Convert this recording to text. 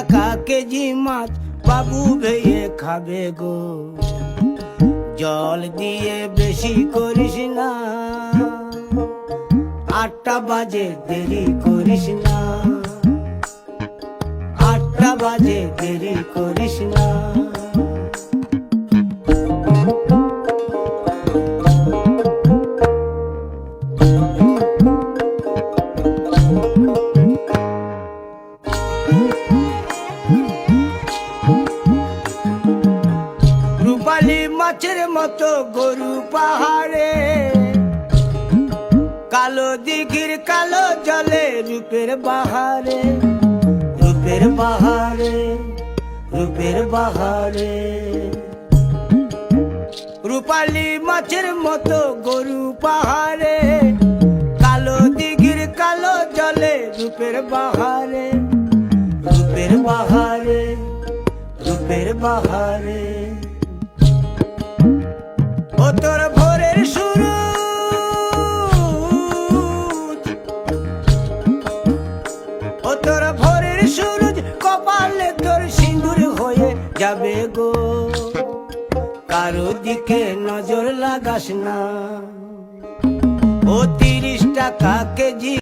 টাকা কেজি মাছ বাবু ভেয়ে খাবে গো। জল দিয়ে বেশি করিস না, 8টা বাজে দেরি করিস না, 8টা বাজে দেরি করিস না। রূপালী মাছের মতো গরু পাহাড়ে, কালো দিঘির কালো জলে রূপের বাহারে, রূপের বাহারে, রূপের বাহারে। রূপালী মাছের মতো গরু পাহাড়ে, কালো দিঘির কালো জলে রূপের বাহারে, রূপের বাহারে, রূপের বাহারে। ও তোর ভোরের সুরুজ, ও তোর ভোরের সুরুজ কপালে তোর সিঁদুর হয়ে যাবে গো। কারো দিকে নজর লাগাস না, ও 30 টাকা কেজি